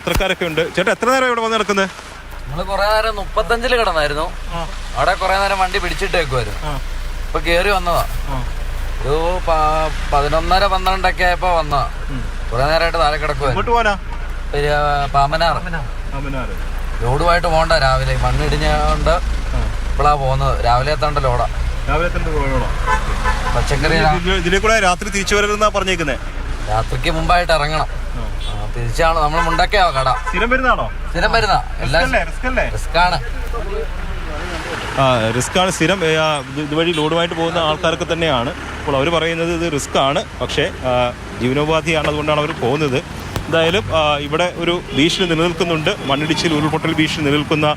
യാത്രക്കാരൊക്കെ ഉണ്ട്. ചേട്ടാ എത്ര നേരം ഇവിടെ വന്ന് നടക്കുന്നത്? നമ്മള് കൊറേ നേരം 35 കിടന്നായിരുന്നു. അവിടെ കൊറേ നേരം വണ്ടി പിടിച്ചിട്ടേക്കുമായിരുന്നു. ഇപ്പൊ കേറി വന്നതാ. ഒരു 11:30-12 ആയപ്പോ വന്നതാ. കൊറേ നേരമായിട്ട് താഴെ കിടക്കുവായിരുന്നു. പാമനാറ് ലോഡുമായിട്ട് പോണ്ട. രാവിലെ മണ്ണിടിഞ്ഞോണ്ട് ഇപ്പളാ പോകുന്നത്. രാവിലെ എത്താണ്ട് ലോഡാ. പച്ചക്കറി ഇതിലേക്കൂടെ രാത്രി തിരിച്ചു വരരുതെന്നാ പറഞ്ഞേക്കുന്നേ. രാത്രിക്ക് മുമ്പായിട്ട് ഇറങ്ങണം. തിരിച്ചാണ് നമ്മൾ മുണ്ടക്കയോ കട. സ്ഥിരം വരുന്ന റിസ്ക് ആണ് സ്ഥിരം. ഇതുവഴി ലോഡുമായിട്ട് പോകുന്ന ആൾക്കാരൊക്കെ തന്നെയാണ്. അപ്പോൾ അവർ പറയുന്നത് ഇത് റിസ്ക് ആണ്, പക്ഷേ ജീവനോപാധിയാണ്, അതുകൊണ്ടാണ് അവർ പോകുന്നത്. എന്തായാലും ഇവിടെ ഒരു ഭീഷണി നിലനിൽക്കുന്നുണ്ട്. മണ്ണിടിച്ചിൽ, ഉരുൾപൊട്ടൽ ഭീഷണി നിലനിൽക്കുന്ന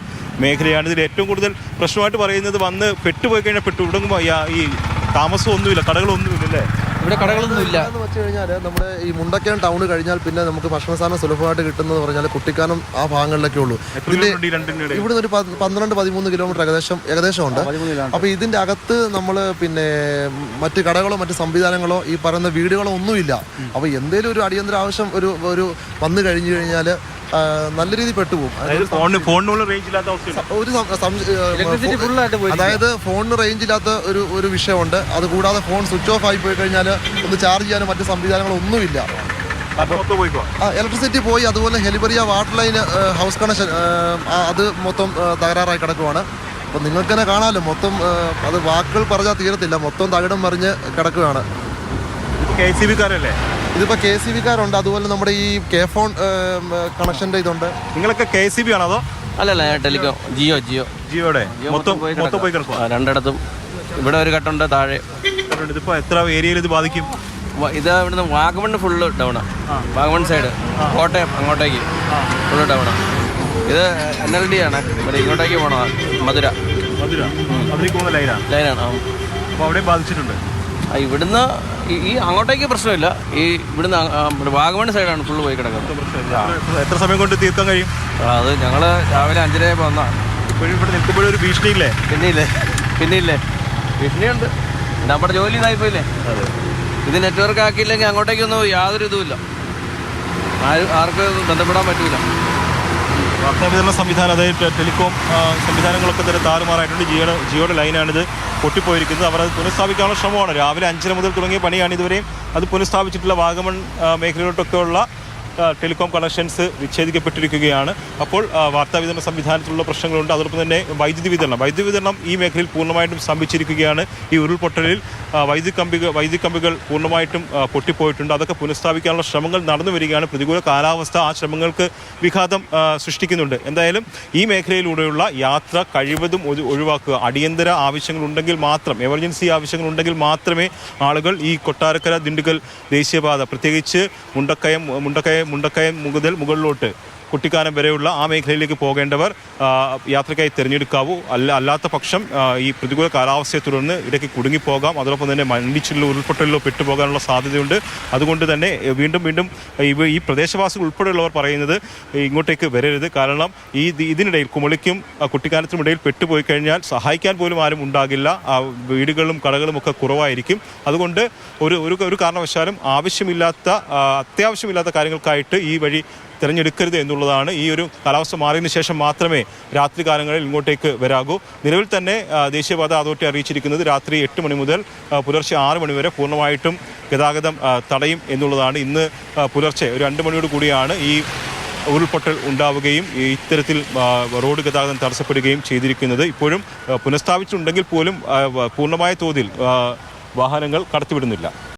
മേഖലയാണ്. ഇതിൽ ഏറ്റവും കൂടുതൽ പ്രശ്നമായിട്ട് പറയുന്നത് വന്ന് പെട്ടുപോയി കഴിഞ്ഞാൽ ഇവിടെ ഈ താമസമൊന്നുമില്ല, കടകളൊന്നുമില്ല അല്ലേ? ഇവിടെ കടകളൊന്നുമില്ല എന്ന് വെച്ച് കഴിഞ്ഞാൽ നമ്മുടെ ഈ മുണ്ടക്കയം ടൗൺ കഴിഞ്ഞാൽ പിന്നെ നമുക്ക് ഭക്ഷണസാധനം സുലഭമായിട്ട് കിട്ടുന്നത് പറഞ്ഞാൽ കുട്ടിക്കാനം ആ ഭാഗങ്ങളിലൊക്കെ ഉള്ളൂ. ഇവിടുന്ന് ഒരു 12-13 കിലോമീറ്റർ ഏകദേശം ഉണ്ട്. അപ്പോൾ ഇതിൻ്റെ അകത്ത് നമ്മൾ പിന്നെ മറ്റ് കടകളോ മറ്റ് സംവിധാനങ്ങളോ ഈ പറയുന്ന വീടുകളോ ഒന്നുമില്ല. അപ്പോൾ എന്തെങ്കിലും ഒരു അടിയന്തര ആവശ്യം ഒരു വന്നു കഴിഞ്ഞു കഴിഞ്ഞാൽ നല്ല രീതിയിൽ പെട്ടുപോകും. അതായത് ഫോണിന് റേഞ്ച് ഇല്ലാത്ത ഒരു വിഷയമുണ്ട്. അതുകൂടാതെ ഫോൺ സ്വിച്ച് ഓഫ് ആയി പോയി കഴിഞ്ഞാൽ ഒന്ന് ചാർജ് ചെയ്യാനും മറ്റ് സംവിധാനങ്ങളൊന്നുമില്ല. ഇലക്ട്രിസിറ്റി പോയി. അതുപോലെ Helibaria water line house connection അത് മൊത്തം തകരാറായി കിടക്കുവാണ്. അപ്പം നിങ്ങൾക്ക് തന്നെ കാണാമല്ലോ, മൊത്തം അത് വാക്കുകൾ പറഞ്ഞാൽ തീരത്തില്ല. മൊത്തം തകിടം മറിഞ്ഞ് കിടക്കുകയാണ്. ഇതിപ്പോൾ KCB-കാരുണ്ട്. അതുപോലെ നമ്മുടെ ഈ K-ഫോൺ കണക്ഷൻ്റെ ഇതുണ്ട്. നിങ്ങളൊക്കെ KCB ആണോ അതോ? അല്ലല്ല, ടെലികോം ജിയോയുടെ മൊത്തം പോയി കിടക്കും രണ്ടിടത്തും. ഇവിടെ ഒരു കട്ടുണ്ട് താഴെ. ഇതിപ്പോൾ എത്ര ഏരിയയിൽ ഇത് ബാധിക്കും? ഇത് ഇവിടുന്ന് വാഗമൺ ഫുള്ള് ഡൗണാണ്. വാഗമൺ സൈഡ് കോട്ടയം അങ്ങോട്ടേക്ക് ഫുള്ള് ഡൗണാണ്. ഇത് NLD ആണ്. ഇവിടെ ഇങ്ങോട്ടേക്ക് പോകണം. മധുര ലൈനാണ്. അപ്പോൾ അവിടെ ബാധിച്ചിട്ടുണ്ട്. ഇവിടുന്ന് ഈ അങ്ങോട്ടേക്ക് പ്രശ്നമില്ല. ഈ ഇവിടുന്ന് വാഗമൺ സൈഡാണ് ഫുള്ള് പോയി കിടക്കുന്നത്. എത്ര സമയം കൊണ്ട് തീർക്കാൻ കഴിയും? അത് ഞങ്ങൾ രാവിലെ 5:30 വന്നതാണ്. ഇപ്പോഴും ഇവിടെ നിൽക്കുമ്പോഴൊരു ഭീഷണിയില്ലേ? പിന്നെയില്ലേ ഭീഷണിയുണ്ട്. നമ്മുടെ ജോലി ഇതായിപ്പോയില്ലേ. ഇത് നെറ്റ്വർക്ക് ആക്കിയില്ലെങ്കിൽ അങ്ങോട്ടേക്കൊന്നും യാതൊരു ഇതുമില്ല. ആർക്കും ബന്ധപ്പെടാൻ പറ്റൂല. വാർത്താവിതരണ സംവിധാനം, അതായത് ടെലികോം സംവിധാനങ്ങളൊക്കെ തന്നെ താറുമാറായിട്ടുണ്ട്. ജിയോയുടെ ലൈനാണിത് പൊട്ടിപ്പോയിരിക്കുന്നത്. അവർ അത് പുനഃസ്ഥാപിക്കാനുള്ള ശ്രമമാണ്. രാവിലെ 5:30 മുതൽ തുടങ്ങിയ പണിയാണ്. ഇതുവരെയും അത് പുനഃസ്ഥാപിച്ചിട്ടുള്ള വാഗമൺ മേഖലയിലോട്ടൊക്കെയുള്ള ടെലികോം കണക്ഷൻസ് വിച്ഛേദിക്കപ്പെട്ടിരിക്കുകയാണ്. അപ്പോൾ വാർത്താവിതരണ സംവിധാനത്തിലുള്ള പ്രശ്നങ്ങളുണ്ട്. അതോടൊപ്പം തന്നെ വൈദ്യുതി വിതരണം ഈ മേഖലയിൽ പൂർണ്ണമായിട്ടും സ്തംഭിച്ചിരിക്കുകയാണ്. ഈ ഉരുൾപൊട്ടലിൽ വൈദ്യുതി കമ്പികൾ പൂർണ്ണമായിട്ടും പൊട്ടിപ്പോയിട്ടുണ്ട്. അതൊക്കെ പുനഃസ്ഥാപിക്കാനുള്ള ശ്രമങ്ങൾ നടന്നു വരികയാണ്. പ്രതികൂല കാലാവസ്ഥ ആ ശ്രമങ്ങൾക്ക് വിഘാതം സൃഷ്ടിക്കുന്നുണ്ട്. എന്തായാലും ഈ മേഖലയിലൂടെയുള്ള യാത്ര കഴിവതും ഒഴിവാക്കുക. അടിയന്തര ആവശ്യങ്ങളുണ്ടെങ്കിൽ മാത്രം, എമർജൻസി ആവശ്യങ്ങളുണ്ടെങ്കിൽ മാത്രമേ ആളുകൾ ഈ കൊട്ടാരക്കര ദിണ്ടുഗൽ ദേശീയപാത, പ്രത്യേകിച്ച് മുണ്ടക്കയം മുകളിലോട്ട് കുട്ടിക്കാനം വരെയുള്ള ആ മേഖലയിലേക്ക് പോകേണ്ടവർ യാത്രയ്ക്കായി തിരഞ്ഞെടുക്കാവൂ. അല്ലാത്ത പക്ഷം ഈ പ്രതികൂല കാലാവസ്ഥയെ തുടർന്ന് ഇടയ്ക്ക് കുടുങ്ങിപ്പോകാം. അതോടൊപ്പം തന്നെ മണ്ണിടിച്ചിലോ ഉരുൾപൊട്ടലിലോ പെട്ടുപോകാനുള്ള സാധ്യതയുണ്ട്. അതുകൊണ്ട് തന്നെ വീണ്ടും ഈ പ്രദേശവാസികൾ ഉൾപ്പെടെയുള്ളവർ പറയുന്നത് ഇങ്ങോട്ടേക്ക് വരരുത്. കാരണം ഇതിനിടയിൽ കുമളിക്കും കുട്ടിക്കാനത്തിനും ഇടയിൽ പെട്ടുപോയി കഴിഞ്ഞാൽ സഹായിക്കാൻ പോലും ആരും ഉണ്ടാകില്ല. വീടുകളും കടകളും ഒക്കെ കുറവായിരിക്കും. അതുകൊണ്ട് ഒരു കാരണവശാലും അത്യാവശ്യമില്ലാത്ത കാര്യങ്ങൾക്കായിട്ട് ഈ വഴി തിരഞ്ഞെടുക്കരുത് എന്നുള്ളതാണ്. ഈ ഒരു കാലാവസ്ഥ മാറിയതിനു ശേഷം മാത്രമേ രാത്രി കാലങ്ങളിൽ ഇങ്ങോട്ടേക്ക് വരാകൂ. നിലവിൽ തന്നെ ദേശീയപാത അതോറിറ്റി അറിയിച്ചിരിക്കുന്നത് രാത്രി 8 മണി മുതൽ പുലർച്ചെ 6 മണി വരെ പൂർണ്ണമായിട്ടും ഗതാഗതം തടയും എന്നുള്ളതാണ്. ഇന്ന് പുലർച്ചെ ഒരു 2 മണിയോട് കൂടിയാണ് ഈ ഉരുൾപൊട്ടൽ ഉണ്ടാവുകയും ഇത്തരത്തിൽ റോഡ് ഗതാഗതം തടസ്സപ്പെടുകയും ചെയ്തിരിക്കുന്നത്. ഇപ്പോഴും പുനഃസ്ഥാപിച്ചിട്ടുണ്ടെങ്കിൽ പോലും പൂർണ്ണമായ തോതിൽ വാഹനങ്ങൾ കടത്തിവിടുന്നില്ല.